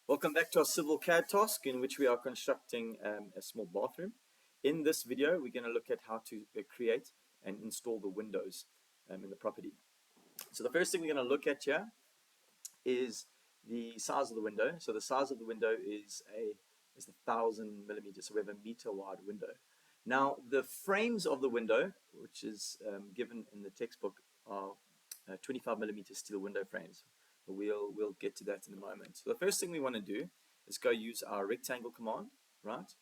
Welcome back to our civil CAD task in which we are constructing a small bathroom. In this video, we're going to look at how to create and install the windows in the property. So the first thing we're going to look at here is the size of the window. So the size of the window is 1,000 millimeters, so we have a meter wide window. Now the frames of the window, which is given in the textbook, are 25 millimeter steel window frames. We'll get to that in a moment. So the first thing we want to do is go use our rectangle command, right?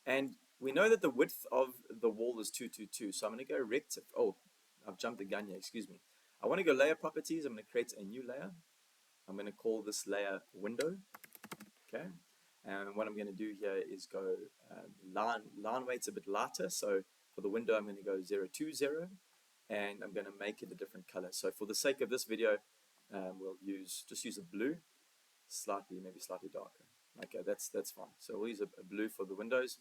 And we know that the width of the wall is 222. So I'm going to go rect. Oh, I've jumped the gun here. Excuse me. I want to go layer properties. I'm going to create a new layer. I'm going to call this layer window. Okay. And what I'm going to do here is go line weight's a bit lighter. So for the window, I'm going to go 020, and I'm going to make it a different color. So for the sake of this video, we'll just use a blue, maybe slightly darker. Okay, that's fine. So we'll use a blue for the windows.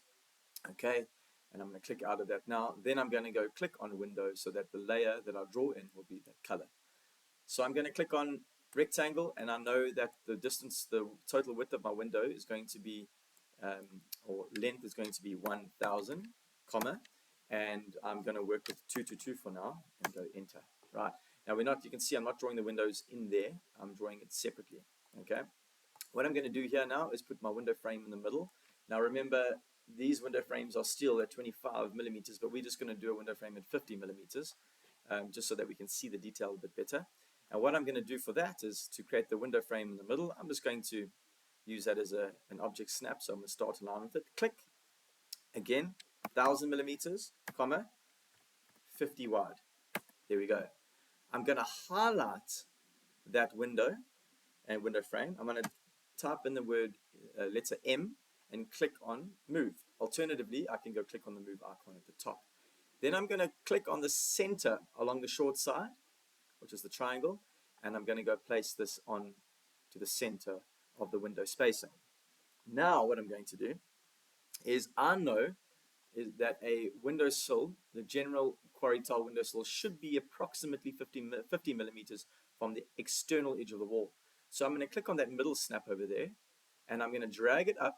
Okay, and I'm going to click out of that now. Then I'm going to go click on window so that the layer that I draw in will be that color. So I'm going to click on rectangle, and I know that the total width of my window is going to be, or length is going to be 1,000, comma, and I'm going to work with 222 for now and go enter. Right. Now you can see I'm not drawing the windows in there, I'm drawing it separately. Okay. What I'm going to do here now is put my window frame in the middle. Now remember, these window frames are still at 25 millimeters, but we're just going to do a window frame at 50 millimeters, just so that we can see the detail a bit better. And what I'm going to do for that is to create the window frame in the middle. I'm just going to use that as an object snap. So I'm going to start a line with it. Click. Again, 1,000 millimeters, comma, 50 wide. There we go. I'm going to highlight that window and window frame. I'm going to type in the word letter M and click on move. Alternatively, I can go click on the move icon at the top. Then I'm going to click on the center along the short side, which is the triangle, and I'm going to go place this on to the center of the window spacing. Now what I'm going to do is I know that a windowsill, the general quarry tile windowsill, should be approximately 50 millimeters from the external edge of the wall. So I'm going to click on that middle snap over there, and I'm going to drag it up.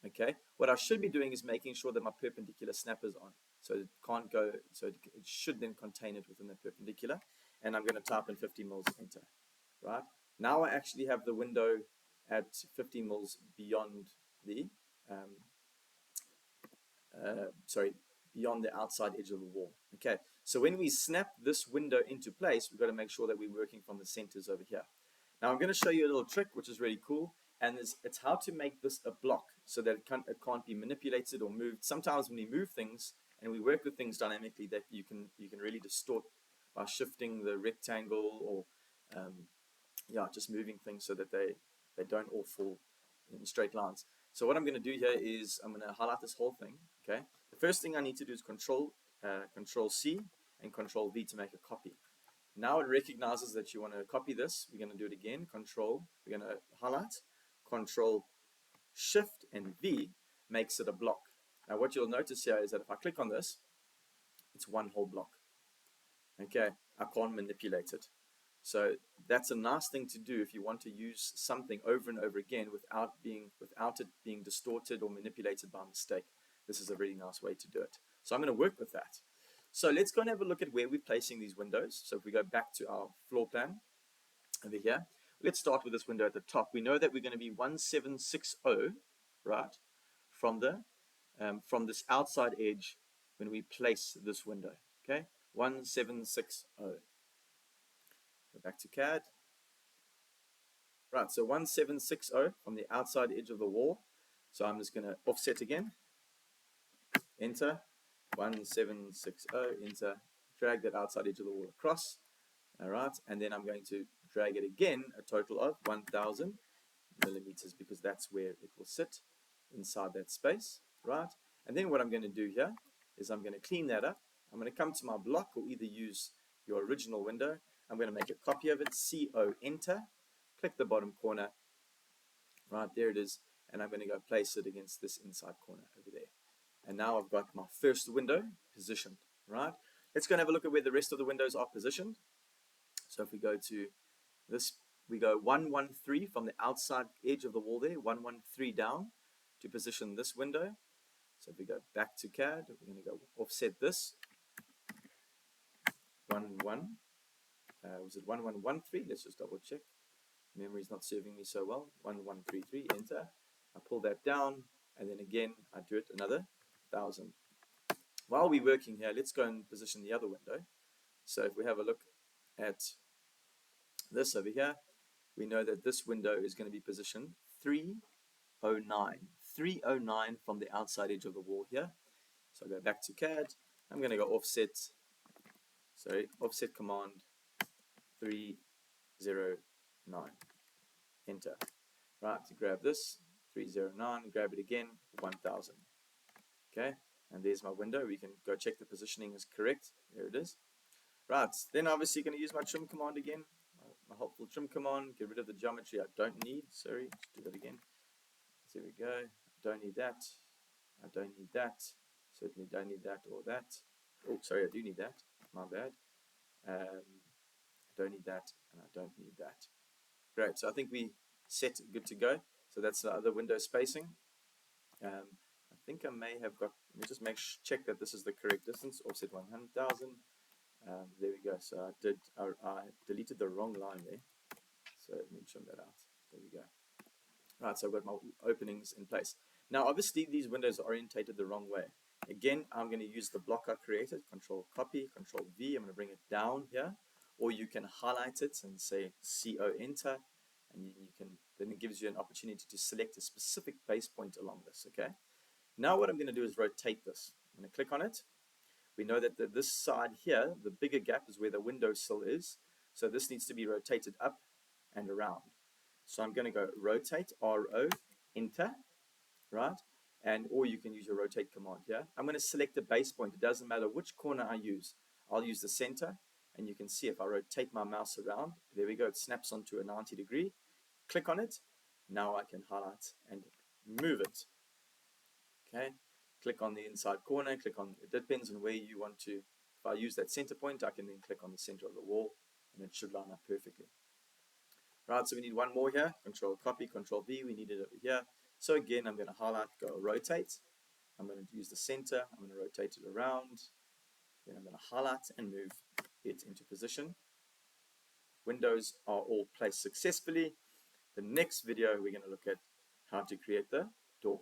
Okay. What I should be doing is making sure that my perpendicular snap is on, so it can't go. So it should then contain it within the perpendicular. And I'm going to type in 50 mils, enter. Right. Now I actually have the window at 50 mils beyond the beyond the outside edge of the wall. Okay, so when we snap this window into place, we've got to make sure that we're working from the centers over here. Now I'm going to show you a little trick, which is really cool, and it's how to make this a block so that it can't be manipulated or moved. Sometimes when we move things and we work with things dynamically, that you can really distort by shifting the rectangle or just moving things so that they don't all fall in straight lines. So what I'm going to do here is I'm going to highlight this whole thing. Okay. The first thing I need to do is Control C and Control V to make a copy. Now it recognizes that you want to copy this. We're going to do it again. We're going to highlight. Control Shift and V makes it a block. Now what you'll notice here is that if I click on this, it's one whole block. Okay. I can't manipulate it. So that's a nice thing to do if you want to use something over and over again without it being distorted or manipulated by mistake. This is a really nice way to do it. So I'm going to work with that. So let's go and have a look at where we're placing these windows. So if we go back to our floor plan over here, let's start with this window at the top. We know that we're going to be 1760, right, from this outside edge when we place this window. Okay, 1760. Go back to CAD. Right, so 1760 from the outside edge of the wall. So I'm just going to offset again. Enter. 1760, enter. Drag that outside edge of the wall across. All right, and then I'm going to drag it again, a total of 1,000 millimeters, because that's where it will sit inside that space. Right, and then what I'm going to do here is I'm going to clean that up. I'm going to come to my block, or either use your original window. I'm going to make a copy of it, CO, enter, click the bottom corner, right, there it is, and I'm going to go place it against this inside corner over there. And now I've got my first window positioned, right? Let's go and have a look at where the rest of the windows are positioned. So if we go to this we go 113 from the outside edge of the wall there, 113 down to position this window. So if we go back to CAD, we're going to go offset this, 11, was it 1113? Let's just double check. Memory's not serving me so well. 1133, enter. I pull that down, and then again, I do it another 1000. While we're working here, let's go and position the other window. So if we have a look at this over here, we know that this window is going to be positioned 309. 309 from the outside edge of the wall here. So I go back to CAD. I'm going to go offset command 309. Enter. Right, to grab this, 309, grab it again, 1000. Okay, and there's my window. We can go check the positioning is correct. There it is. Right, then obviously going to use my trim command again. My helpful trim command, get rid of the geometry I don't need. Sorry, let's do that again. So here we go. I don't need that. I don't need that. Certainly don't need that or that. Oh, sorry, I do need that. My bad. I don't need that, and I don't need that. Great, so I think we set good to go. So that's the other window spacing. I think I may have got, let me just check that this is the correct distance, offset 100,000. There we go. So I deleted the wrong line there. So let me trim that out. There we go. Right, so I've got my openings in place. Now, obviously, these windows are orientated the wrong way. Again, I'm going to use the block I created, Control Copy, Control V. I'm going to bring it down here, or you can highlight it and say CO Enter, and then it gives you an opportunity to select a specific base point along this. Okay. Now, what I'm going to do is rotate this. I'm going to click on it. We know that this side here, the bigger gap, is where the windowsill is. So this needs to be rotated up and around. So I'm going to go rotate, RO, enter, right? Or you can use your rotate command here. I'm going to select a base point. It doesn't matter which corner I use. I'll use the center, and you can see if I rotate my mouse around, there we go, it snaps onto a 90 degree. Click on it. Now I can highlight and move it. Okay. Click on the inside corner, click on, it depends on where you want to. If I use that center point, I can then click on the center of the wall, and it should line up perfectly. Right, so we need one more here, Control Copy, Control V, we need it over here. So again, I'm going to highlight, go rotate. I'm going to use the center, I'm going to rotate it around. Then I'm going to highlight and move it into position. Windows are all placed successfully. The next video, we're going to look at how to create the door.